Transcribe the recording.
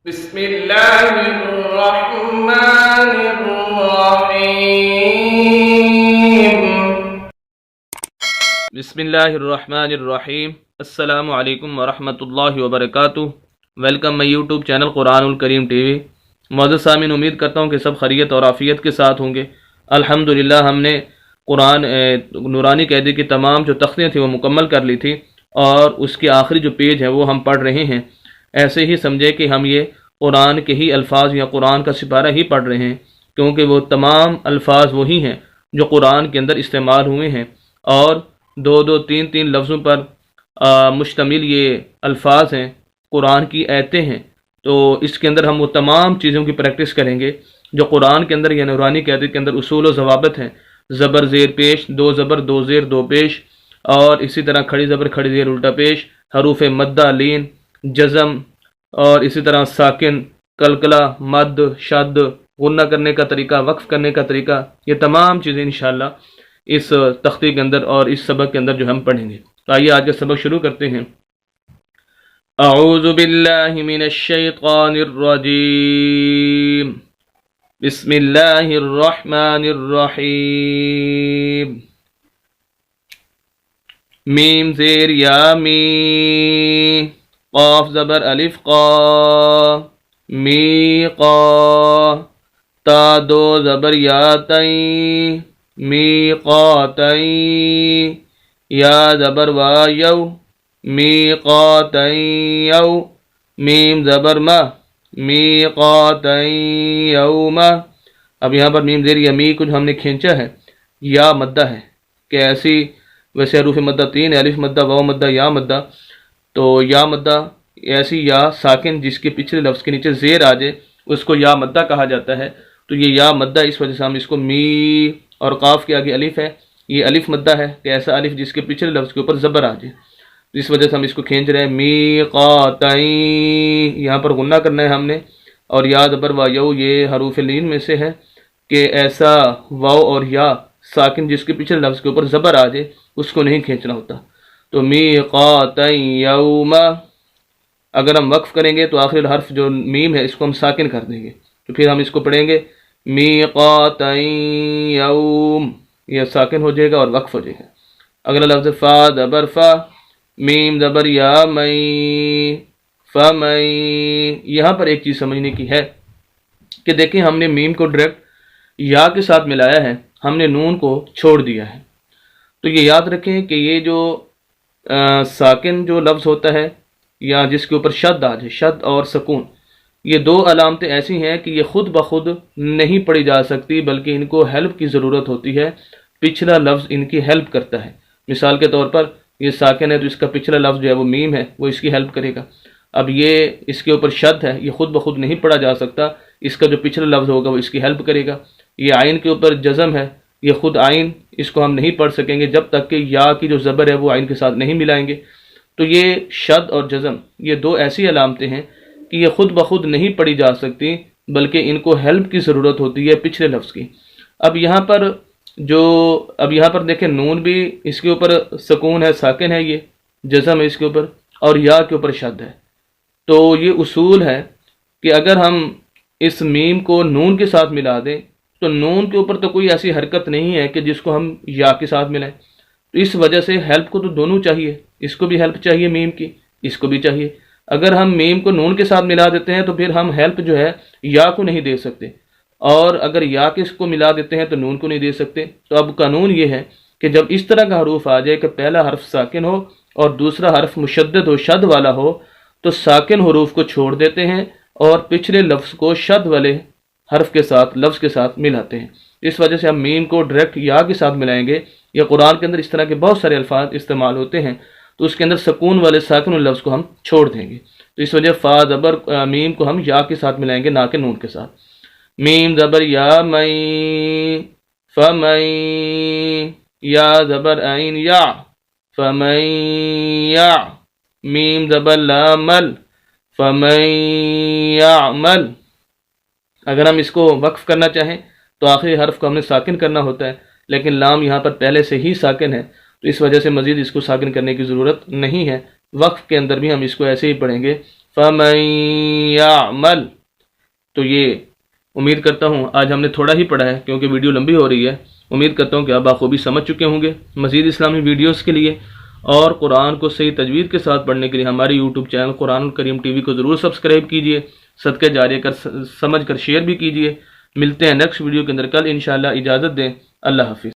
بسم اللہ الرحمن الرحیم بسم اللہ الرحمن الرحیم۔ السلام علیکم ورحمۃ اللہ وبرکاتہ۔ ویلکم مائی یوٹیوب چینل قرآن الکریم ٹی وی۔ معزز سامعین، امید کرتا ہوں کہ سب خیریت اور عافیت کے ساتھ ہوں گے۔ الحمدللہ ہم نے قرآن نورانی قیدی کی تمام جو تختیاں تھیں وہ مکمل کر لی تھی، اور اس کے آخری جو پیج ہے وہ ہم پڑھ رہے ہیں۔ ایسے ہی سمجھے کہ ہم یہ قرآن کے ہی الفاظ یا قرآن کا سپارہ ہی پڑھ رہے ہیں، کیونکہ وہ تمام الفاظ وہی ہیں جو قرآن کے اندر استعمال ہوئے ہیں، اور دو تین لفظوں پر مشتمل یہ الفاظ ہیں، قرآن کی آیتیں ہیں۔ تو اس کے اندر ہم وہ تمام چیزوں کی پریکٹس کریں گے جو قرآن کے اندر یا نورانی قیدی کے اندر اصول و ضوابط ہیں۔ زبر زیر پیش، دو زبر دو زیر دو پیش، اور اسی طرح کھڑی زبر کھڑی زیر الٹا پیش، حروف مدہ لین جزم، اور اسی طرح ساکن کلکلہ مد شد، غنہ کرنے کا طریقہ، وقف کرنے کا طریقہ، یہ تمام چیزیں انشاءاللہ اس تختی کے اندر اور اس سبق کے اندر جو ہم پڑھیں گے۔ تو آئیے آج کا سبق شروع کرتے ہیں۔ اعوذ باللہ من الشیطان الرجیم، بسم اللہ الرحمن الرحیم۔ میم زیر یا می، قاف زبر الف قا، می قا، تا دو زبر یا تئی، می قا تئی، یا زبر وا یو، می قا تئی یو، میم زبر ما، می قا تئی یوم۔ اب یہاں پر میم زیر یمی کو جو ہم نے کھینچا ہے، یا مدہ ہے کہ ایسی، ویسے حروف مدہ تین ہے، الف مدہ، واو مدہ، یا مدہ۔ تو یا مدہ ایسی یا ساکن جس کے پچھلے لفظ کے نیچے زیر آ جائے اس کو یا مدہ کہا جاتا ہے۔ تو یہ یا مدہ، اس وجہ سے ہم اس کو می، اور قاف کے آگے الف ہے، یہ الف مدہ ہے کہ ایسا الف جس کے پچھلے لفظ کے اوپر زبر آ جائے، اس وجہ سے ہم اس کو کھینچ رہے ہیں۔ می قاتین، یہاں پر غنہ کرنا ہے ہم نے، اور یا زبر وا یو یہ حروف لین میں سے ہے کہ ایسا واو اور یا ساکن جس کے پچھلے لفظ کے اوپر زبر آ جائے اس کو نہیں کھینچنا ہوتا۔ تو میقاتن یوم، اگر ہم وقف کریں گے تو آخری حرف جو میم ہے اس کو ہم ساکن کر دیں گے، تو پھر ہم اس کو پڑھیں گے میقاتن یوم، یہ ساکن ہو جائے گا اور وقف ہو جائے گا۔ اگلا لفظ فا زبر فا، میم زبر یا مئی، فمئی۔ یہاں پر ایک چیز سمجھنے کی ہے کہ دیکھیں ہم نے میم کو ڈائریکٹ یا کے ساتھ ملایا ہے، ہم نے نون کو چھوڑ دیا ہے۔ تو یہ یاد رکھیں کہ یہ جو ساکن جو لفظ ہوتا ہے یا جس کے اوپر شد آ جائے، شد اور سکون، یہ دو علامتیں ایسی ہیں کہ یہ خود بخود نہیں پڑھی جا سکتی، بلکہ ان کو ہیلپ کی ضرورت ہوتی ہے، پچھلا لفظ ان کی ہیلپ کرتا ہے۔ مثال کے طور پر یہ ساکن ہے تو اس کا پچھلا لفظ جو ہے وہ میم ہے، وہ اس کی ہیلپ کرے گا۔ اب یہ اس کے اوپر شد ہے، یہ خود بخود نہیں پڑھا جا سکتا، اس کا جو پچھلا لفظ ہوگا وہ اس کی ہیلپ کرے گا۔ یہ عین کے اوپر جزم ہے، یہ خود عین اس کو ہم نہیں پڑھ سکیں گے جب تک کہ یا کی جو زبر ہے وہ عین کے ساتھ نہیں ملائیں گے۔ تو یہ شد اور جزم یہ دو ایسی علامتیں ہیں کہ یہ خود بخود نہیں پڑھی جا سکتی، بلکہ ان کو ہیلپ کی ضرورت ہوتی ہے پچھلے لفظ کی۔ اب یہاں پر دیکھیں نون بھی اس کے اوپر سکون ہے، ساکن ہے، یہ جزم ہے اس کے اوپر، اور یا کے اوپر شد ہے۔ تو یہ اصول ہے کہ اگر ہم اس میم کو نون کے ساتھ ملا دیں تو نون کے اوپر تو کوئی ایسی حرکت نہیں ہے کہ جس کو ہم یا کے ساتھ ملائیں، تو اس وجہ سے ہیلپ کو تو دونوں چاہیے، اس کو بھی ہیلپ چاہیے میم کی، اس کو بھی چاہیے۔ اگر ہم میم کو نون کے ساتھ ملا دیتے ہیں تو پھر ہم ہیلپ جو ہے یا کو نہیں دے سکتے، اور اگر یا کے اس کو ملا دیتے ہیں تو نون کو نہیں دے سکتے۔ تو اب قانون یہ ہے کہ جب اس طرح کا حروف آ جائے کہ پہلا حرف ساکن ہو اور دوسرا حرف مشدد ہو، شد والا ہو، تو ساکن حروف کو چھوڑ دیتے ہیں اور پچھلے لفظ کو شد والے حرف کے ساتھ، لفظ کے ساتھ ملاتے ہیں۔ اس وجہ سے ہم میم کو ڈائریکٹ یا کے ساتھ ملائیں گے، یا قرآن کے اندر اس طرح کے بہت سارے الفاظ استعمال ہوتے ہیں تو اس کے اندر سکون والے ساکن لفظ کو ہم چھوڑ دیں گے۔ تو اس وجہ فا زبر میم کو ہم یا کے ساتھ ملائیں گے، نہ کہ نون کے ساتھ۔ میم زبر یا مئی، فمئی، یا زبر عین یا، فمئی یا، میم زبر لامل، فمئی یعمل۔ اگر ہم اس کو وقف کرنا چاہیں تو آخری حرف کو ہم نے ساکن کرنا ہوتا ہے، لیکن لام یہاں پر پہلے سے ہی ساکن ہے، تو اس وجہ سے مزید اس کو ساکن کرنے کی ضرورت نہیں ہے۔ وقف کے اندر بھی ہم اس کو ایسے ہی پڑھیں گے، فمن يعمل. تو یہ امید کرتا ہوں آج ہم نے تھوڑا ہی پڑھا ہے کیونکہ ویڈیو لمبی ہو رہی ہے. امید کرتا ہوں کہ آپ بخوبی سمجھ چکے ہوں گے. مزید اسلامی ویڈیوز کے لیے اور قرآن کو صحیح تجوید کے ساتھ پڑھنے کے لیے ہماری یوٹیوب چینل قرآن الکریم ٹی وی کو ضرور سبسکرائب کیجیے. صدقہ جاریہ کر سمجھ کر شیئر بھی کیجیے. ملتے ہیں نیکسٹ ویڈیو کے اندر کل انشاءاللہ. اجازت دیں. اللہ حافظ.